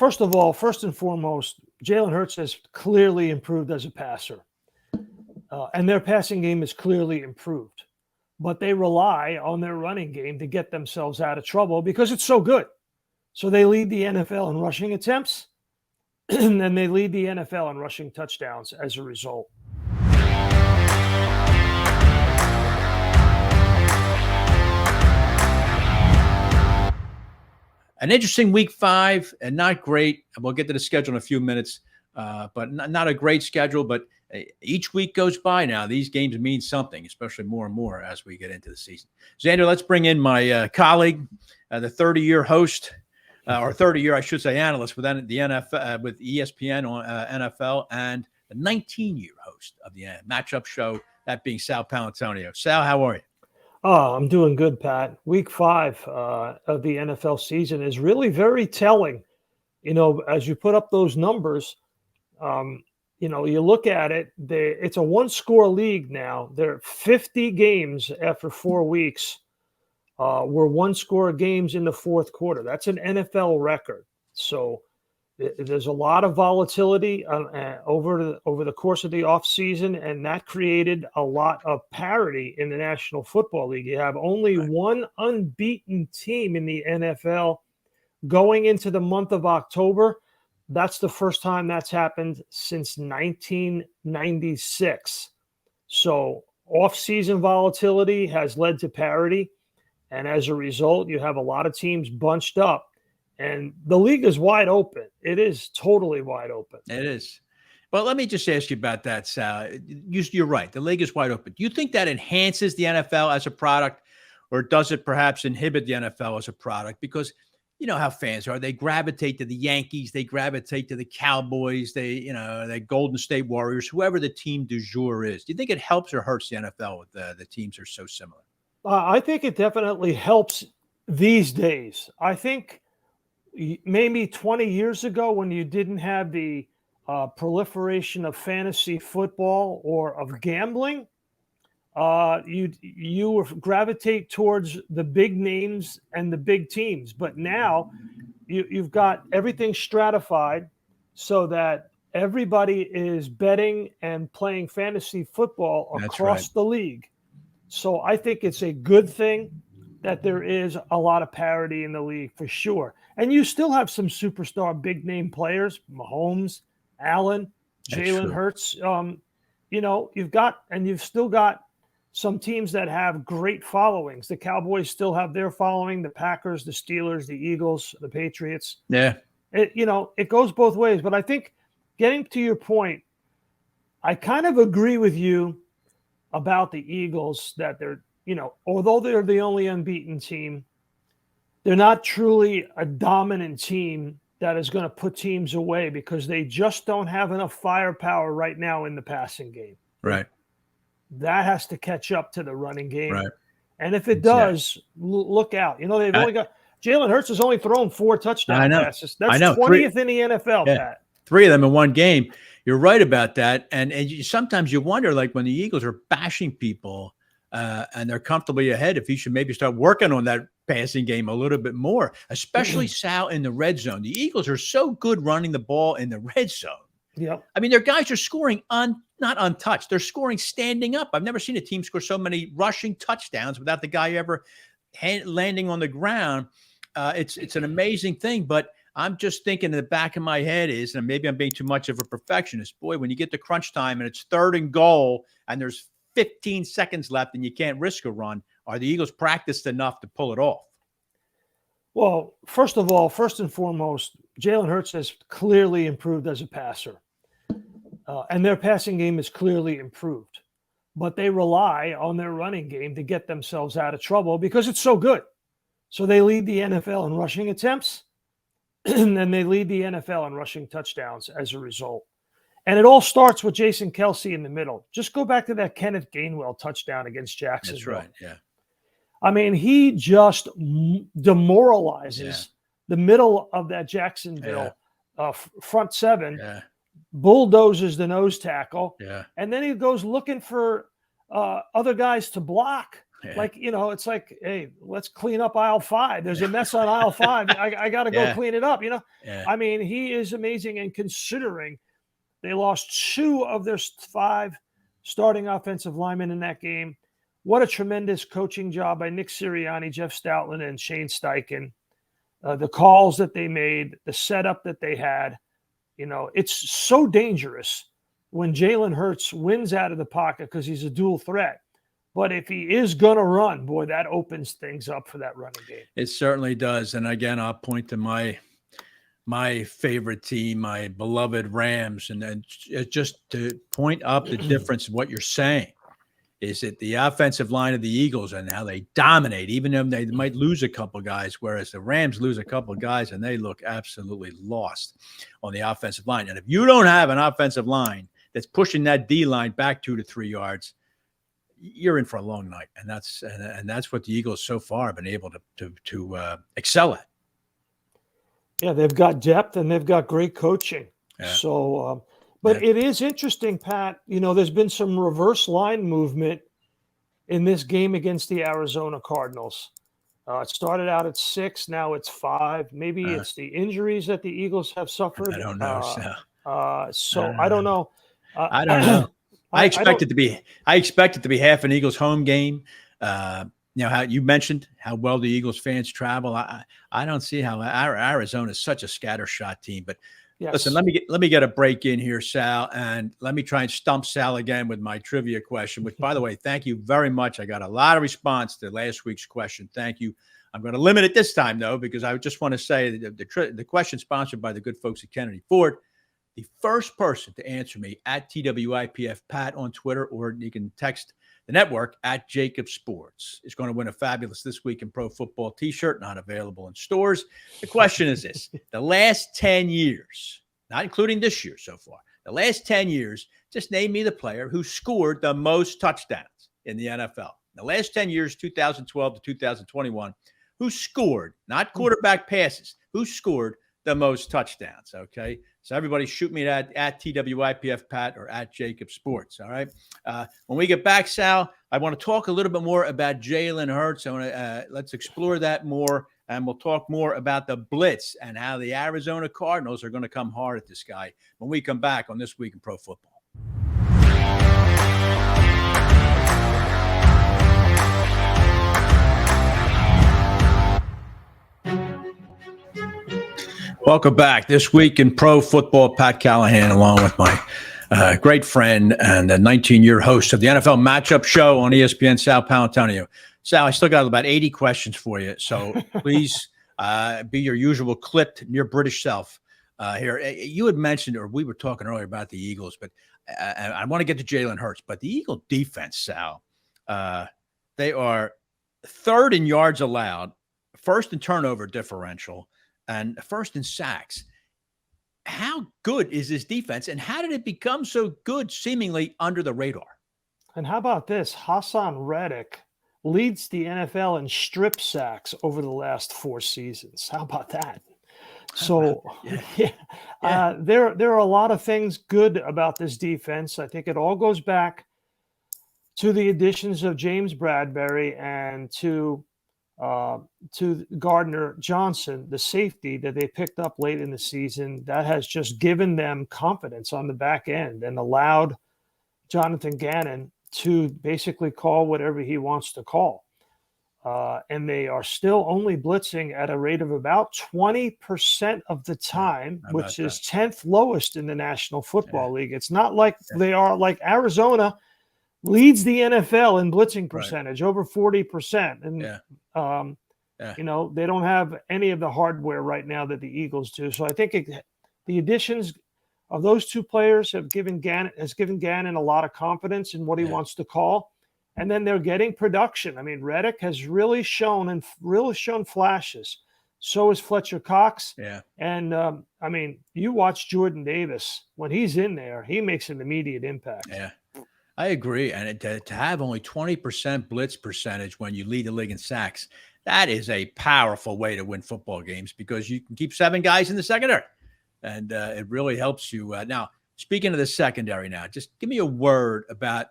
first of all, first and foremost, Jalen Hurts has clearly improved as a passer. And their passing game is clearly improved. But they rely on their running game to get themselves out of trouble because it's so good. So they lead the NFL in rushing attempts, and then they lead the NFL in rushing touchdowns as a result. An interesting week 5 and not great. We'll get to the schedule in a few minutes, but not a great schedule. But each week goes by now. These games mean something, especially more and more as we get into the season. Xander, let's bring in my colleague, the 30-year host, or 30-year, I should say, analyst with the NFL, with ESPN on NFL, and the 19-year host of the matchup show, that being Sal Paolantonio. Sal, how are you? Oh, I'm doing good, Pat. Week 5 of the NFL season is really very telling. You know, as you put up those numbers, you know, you look at it, it's a one-score league now. There are 50 games after 4 weeks were one-score games in the fourth quarter. That's an NFL record. So there's a lot of volatility over the course of the offseason, and that created a lot of parity in the National Football League. You have only one unbeaten team in the NFL going into the month of October. That's the first time that's happened since 1996. So off-season volatility has led to parity, and as a result, you have a lot of teams bunched up. And the league is wide open. It is totally wide open. It is. Well, let me just ask you about that, Sal. You're right. The league is wide open. Do you think that enhances the NFL as a product, or does it perhaps inhibit the NFL as a product? Because you know how fans are. They gravitate to the Yankees. They gravitate to the Cowboys. The Golden State Warriors, whoever the team du jour is. Do you think it helps or hurts the NFL with the teams are so similar? I think it definitely helps these days. I think maybe 20 years ago, when you didn't have the proliferation of fantasy football or of gambling, you would gravitate towards the big names and the big teams. But now you've got everything stratified so that everybody is betting and playing fantasy football across the league. So I think it's a good thing that there is a lot of parity in the league for sure. And you still have some superstar big name players, Mahomes, Allen, Jalen Hurts. You know, you've still got some teams that have great followings. The Cowboys still have their following, the Packers, the Steelers, the Eagles, the Patriots. Yeah. It goes both ways. But I think, getting to your point, I kind of agree with you about the Eagles that they're, although they're the only unbeaten team, they're not truly a dominant team that is going to put teams away because they just don't have enough firepower right now in the passing game. Right. That has to catch up to the running game. Right. And if it does, look out. They've only got – Jalen Hurts has only thrown 4 touchdown passes. That's 20th in the NFL, Pat. 3 of them in one game. You're right about that. And sometimes you wonder, like when the Eagles are bashing people and they're comfortably ahead, if he should maybe start working on that passing game a little bit more, especially Sal in the red zone. The Eagles are so good running the ball in the red zone. Yeah. I mean, their guys are scoring not untouched. They're scoring standing up. I've never seen a team score so many rushing touchdowns without the guy ever landing on the ground. It's an amazing thing, but I'm just thinking in the back of my head is, and maybe I'm being too much of a perfectionist, boy, when you get to crunch time and it's 3rd and goal and there's 15 seconds left and you can't risk a run, are the Eagles practiced enough to pull it off? Well, first and foremost, Jalen Hurts has clearly improved as a passer. And their passing game is clearly improved. But they rely on their running game to get themselves out of trouble because it's so good. So they lead the NFL in rushing attempts, and then they lead the NFL in rushing touchdowns as a result. And it all starts with Jason Kelce in the middle. Just go back to that Kenneth Gainwell touchdown against Jacksonville. That's right, yeah. I mean, he just demoralizes the middle of that Jacksonville front 7, bulldozes the nose tackle, and then he goes looking for other guys to block. Yeah. Like, it's like, hey, let's clean up aisle 5. There's a mess on aisle 5. I got to go clean it up. Yeah. I mean, he is amazing. And considering they lost 2 of their 5 starting offensive linemen in that game, what a tremendous coaching job by Nick Sirianni, Jeff Stoutland, and Shane Steichen. The calls that they made, the setup that they had, it's so dangerous when Jalen Hurts wins out of the pocket because he's a dual threat. But if he is going to run, boy, that opens things up for that running game. It certainly does. And again, I'll point to my favorite team, my beloved Rams, and then just to point up the difference of what you're saying is that the offensive line of the Eagles and how they dominate, even though they might lose a couple guys, whereas the Rams lose a couple guys and they look absolutely lost on the offensive line. And if you don't have an offensive line that's pushing that D line back 2 to 3 yards, you're in for a long night. And that's what the Eagles so far have been able to excel at. Yeah, they've got depth and they've got great coaching. Yeah. So, but it is interesting, Pat. There's been some reverse line movement in this game against the Arizona Cardinals. It started out at 6, now it's 5. Maybe it's the injuries that the Eagles have suffered. I don't know. I don't know. I don't know. I expect it to be half an Eagles home game. How you mentioned how well the Eagles fans travel. I don't see how Arizona is such a scattershot team. But listen, let me get a break in here, Sal, and let me try and stump Sal again with my trivia question. Which, by the way, thank you very much. I got a lot of response to last week's question. Thank you. I'm going to limit it this time though, because I just want to say that the question sponsored by the good folks at Kennedy Ford. The first person to answer me at TWIPF Pat on Twitter, or you can text the network at JAKIB Sports, is going to win a fabulous This Week in Pro Football t-shirt, not available in stores. The question is this: the last 10 years, not including this year so far, the last 10 years, just name me the player who scored the most touchdowns in the NFL. The last 10 years, 2012 to 2021, who scored, not quarterback passes, who scored the most touchdowns, okay? So everybody shoot me at TWIPF Pat or at JAKIB Sports, all right? When we get back, Sal, I want to talk a little bit more about Jalen Hurts. I want to let's explore that more, and we'll talk more about the blitz and how the Arizona Cardinals are going to come hard at this guy when we come back on This Week in Pro Football. Welcome back. This Week in Pro Football, Pat Callahan, along with my great friend and a 19-year host of the NFL Matchup Show on ESPN, Sal Paolantonio. Sal, I still got about 80 questions for you, so please be your usual clipped, near British self here. You had mentioned, or we were talking earlier about the Eagles, but I want to get to Jalen Hurts. But the Eagle defense, Sal, they are 3rd in yards allowed, 1st in turnover differential, and 1st in sacks. How good is this defense, and how did it become so good seemingly under the radar? And how about this? Hassan Reddick leads the NFL in strip sacks over the last 4 seasons. How about that? So, there are a lot of things good about this defense. I think it all goes back to the additions of James Bradbury and to Gardner Johnson, the safety that they picked up late in the season. That has just given them confidence on the back end and allowed Jonathan Gannon to basically call whatever he wants to call. And they are still only blitzing at a rate of about 20% of the time, which is 10th lowest in the National Football League. It's not like they are like Arizona leads the NFL in blitzing percentage, over 40%. And, they don't have any of the hardware right now that the Eagles do. So I think the additions of those 2 players has given Gannon a lot of confidence in what he wants to call. And then they're getting production. I mean, Reddick has really shown flashes. So is Fletcher Cox. Yeah. And, you watch Jordan Davis. When he's in there, he makes an immediate impact. Yeah. I agree. And to have only 20% blitz percentage when you lead the league in sacks, that is a powerful way to win football games because you can keep 7 guys in the secondary. And it really helps you. Now, speaking of the secondary now, just give me a word about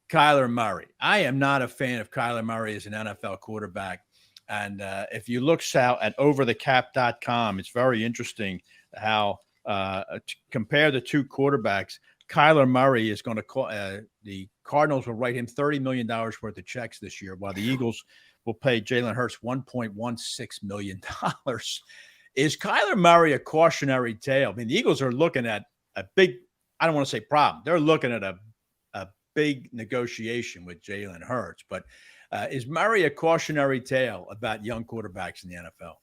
Kyler Murray. I am not a fan of Kyler Murray as an NFL quarterback. And if you look, Sal, at overthecap.com, it's very interesting how to compare the two quarterbacks. Kyler Murray is going to call the Cardinals will write him $30 million worth of checks this year, while the Eagles will pay Jalen Hurts $1.16 million. Is Kyler Murray a cautionary tale? I mean, the Eagles are looking at a big, I don't want to say problem. They're looking at a big negotiation with Jalen Hurts. But is Murray a cautionary tale about young quarterbacks in the NFL?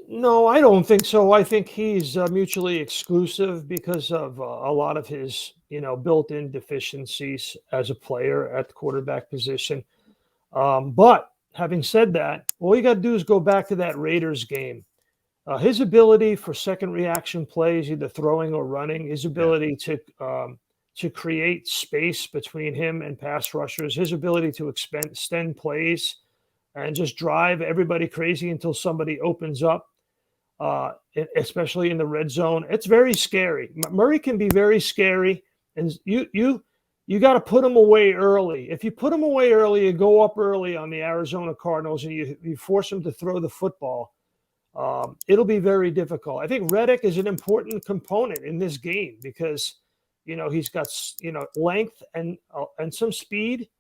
No, I don't think so. I think he's mutually exclusive because of a lot of his, built-in deficiencies as a player at the quarterback position. But having said that, all you got to do is go back to that Raiders game. His ability for second reaction plays, either throwing or running, his ability to create space between him and pass rushers, his ability to extend plays and just drive everybody crazy until somebody opens up. Especially in the red zone, it's very scary. Murray can be very scary, and you got to put him away early. If you put him away early, you go up early on the Arizona Cardinals, and you force him to throw the football. It'll be very difficult. I think Reddick is an important component in this game because he's got length and some speed,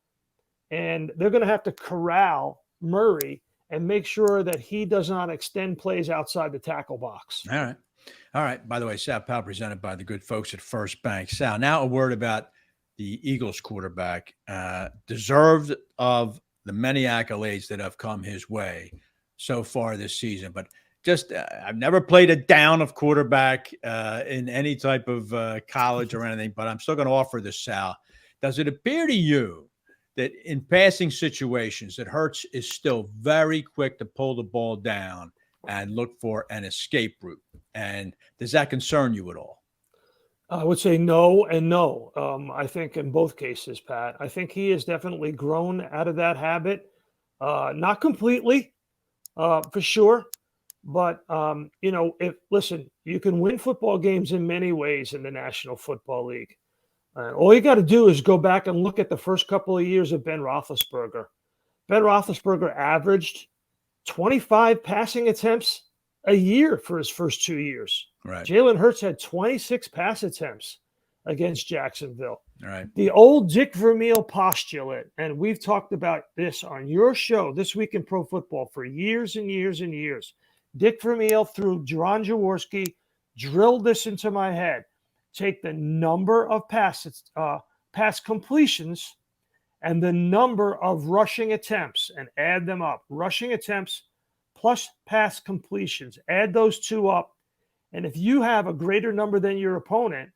and they're going to have to corral Murray and make sure that he does not extend plays outside the tackle box. All right. By the way, Sal Pal presented by the good folks at First Bank. Sal, now a word about the Eagles quarterback. Deserved of the many accolades that have come his way so far this season. But just I've never played a down of quarterback in any type of college or anything, but I'm still going to offer this, Sal. Does it appear to you that in passing situations that Hurts is still very quick to pull the ball down and look for an escape route? And does that concern you at all? I would say no and no. I think in both cases, Pat, I think he has definitely grown out of that habit. Not completely, for sure. But, listen, you can win football games in many ways in the National Football League. All you got to do is go back and look at the first couple of years of Ben Roethlisberger. Ben Roethlisberger averaged 25 passing attempts a year for his first 2 years. Right. Jalen Hurts had 26 pass attempts against Jacksonville. Right. The old Dick Vermeil postulate, and we've talked about this on your show, This Week in Pro Football, for years and years and years. Dick Vermeil through John Jaworski drilled this into my head. Take the number of pass completions and the number of rushing attempts and add them up. Rushing attempts plus pass completions. Add those two up. And if you have a greater number than your opponent,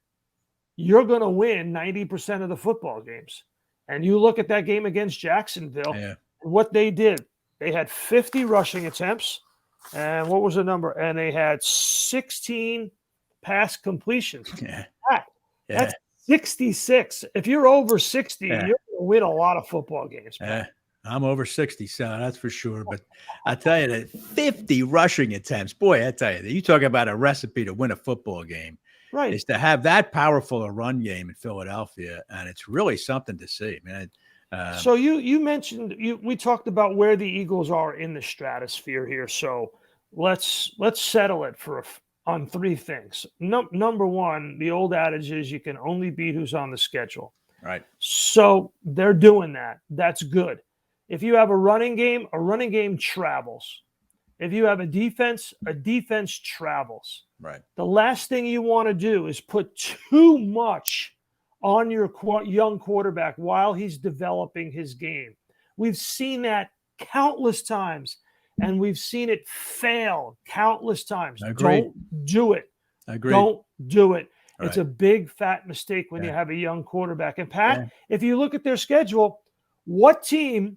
you're going to win 90% of the football games. And you look at that game against Jacksonville, and what they did. They had 50 rushing attempts. And what was the number? And they had 16 pass completions. That's 66. If you're over 60, you're going to win a lot of football games. I'm over 60, so that's for sure. But I tell you that 50 rushing attempts, boy, I tell you that you talk about a recipe to win a football game. Right. Is to have that powerful a run game in Philadelphia, and it's really something to see, man. So you mentioned we talked about where the Eagles are in the stratosphere here. So let's settle it on three things. Number one, the old adage is you can only beat who's on the schedule. Right. So they're doing that. That's good. If you have a running game travels. If you have a defense travels. Right. The last thing you want to do is put too much on your young quarterback while he's developing his game. We've seen that countless times, and we've seen it fail countless times. Agreed. Don't do it. Agreed. Don't do it. Right. It's a big, fat mistake when you have a young quarterback. And, Pat, if you look at their schedule, what team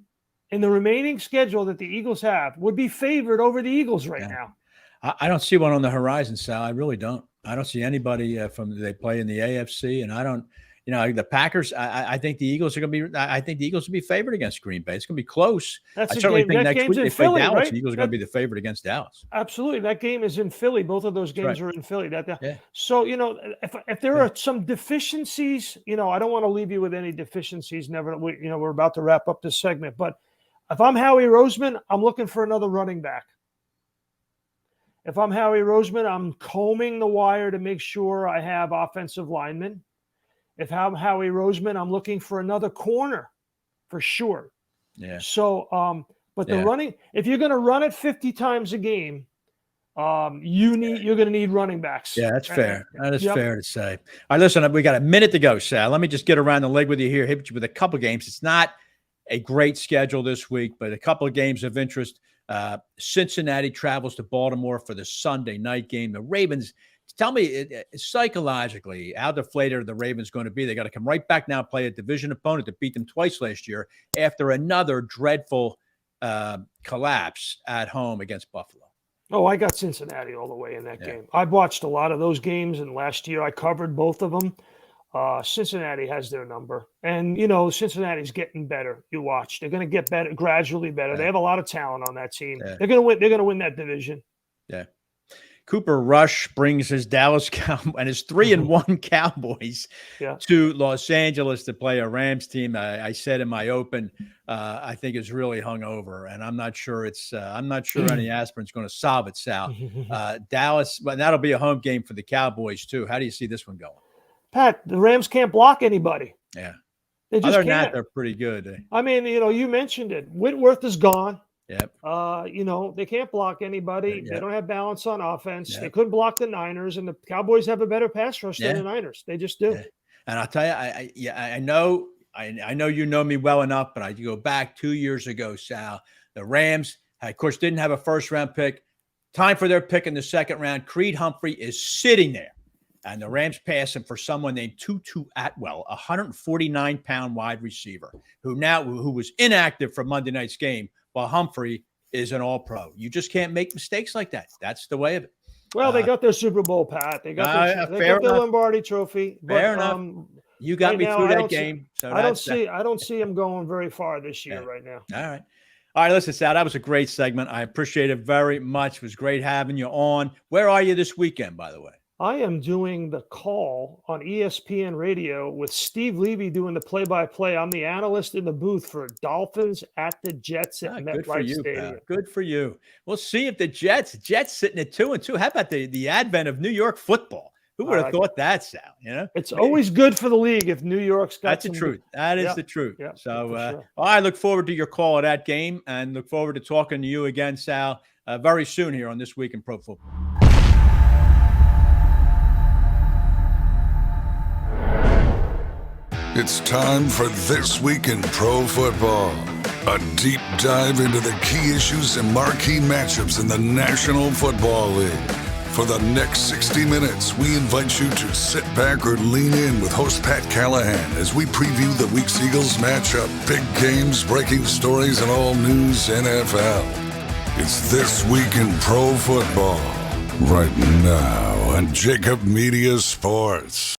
in the remaining schedule that the Eagles have would be favored over the Eagles right now? I don't see one on the horizon, Sal. I really don't. I don't see anybody they play in the AFC, and I don't. the Packers. I think the Eagles are going to be. I think the Eagles will be favored against Green Bay. It's going to be close. I certainly think next week they play Dallas. Right? The Eagles are going to be the favorite against Dallas. Absolutely, that game is in Philly. Both of those games are in Philly. Yeah. So if there are some deficiencies, I don't want to leave you with any deficiencies. We're about to wrap up this segment, but if I'm Howie Roseman, I'm looking for another running back. If I'm Howie Roseman, I'm combing the wire to make sure I have offensive linemen. If I'm Howie Roseman, I'm looking for another corner for sure. Yeah. So, the running, if you're going to run it 50 times a game, you're going to need running backs. Yeah, that's fair. That is fair to say. All right, listen, we got a minute to go, Sal. Let me just get around the leg with you here, hit you with a couple games. It's not a great schedule this week, but a couple of games of interest. Cincinnati travels to Baltimore for the Sunday night game. The Ravens, tell me psychologically, how deflated are the Ravens going to be? They got to come right back now, play a division opponent that beat them twice last year after another dreadful collapse at home against Buffalo. Oh, I got Cincinnati all the way in that game. I've watched a lot of those games, and last year I covered both of them. Cincinnati has their number, and Cincinnati's getting better. You watch; they're going to get better, gradually better. They have a lot of talent on that team. They're going to win. They're going to win that division. Yeah. Cooper Rush brings his Dallas and his 3-1 Cowboys to Los Angeles to play a Rams team. I said in my open, I think it's really hungover, and I'm not sure any aspirin's going to solve it, Sal. Dallas, but that'll be a home game for the Cowboys too. How do you see this one going? Pat, the Rams can't block anybody. Yeah. They just Other than can't. that, they're pretty good. I mean, you mentioned it. Whitworth is gone. Yep. They can't block anybody. Yep. They don't have balance on offense. Yep. They couldn't block the Niners, and the Cowboys have a better pass rush than the Niners. They just do. Yeah. And I'll tell you, I know you know me well enough, but I go back 2 years ago, Sal. The Rams, of course, didn't have a first-round pick. Time for their pick in the second round. Creed Humphrey is sitting there. And the Rams pass him for someone named Tutu Atwell, a 149-pound wide receiver who was inactive for Monday night's game, while Humphrey is an all-pro. You just can't make mistakes like that. That's the way of it. Well, they got their Super Bowl, Pat. They got their Lombardi Trophy. Fair enough. You got me through that game. So I don't see them going very far this year right now. All right, listen, Sal, that was a great segment. I appreciate it very much. It was great having you on. Where are you this weekend, by the way? I am doing the call on ESPN Radio with Steve Levy doing the play-by-play. I'm the analyst in the booth for Dolphins at the Jets at MetLife Stadium. Pal. Good for you. We'll see if the Jets sitting at 2-2. How about the advent of New York football? Who would have thought that, Sal? It's always good for the league if New York's got. That's the truth. That is the truth. Yeah, so I look forward to your call of that game and look forward to talking to you again, Sal, very soon here on This Week in Pro Football. It's time for This Week in Pro Football, a deep dive into the key issues and marquee matchups in the National Football League. For the next 60 minutes, we invite you to sit back or lean in with host Pat Callahan as we preview the week's Eagles matchup, big games, breaking stories, and all news NFL. It's This Week in Pro Football, right now on JAKIB Sports.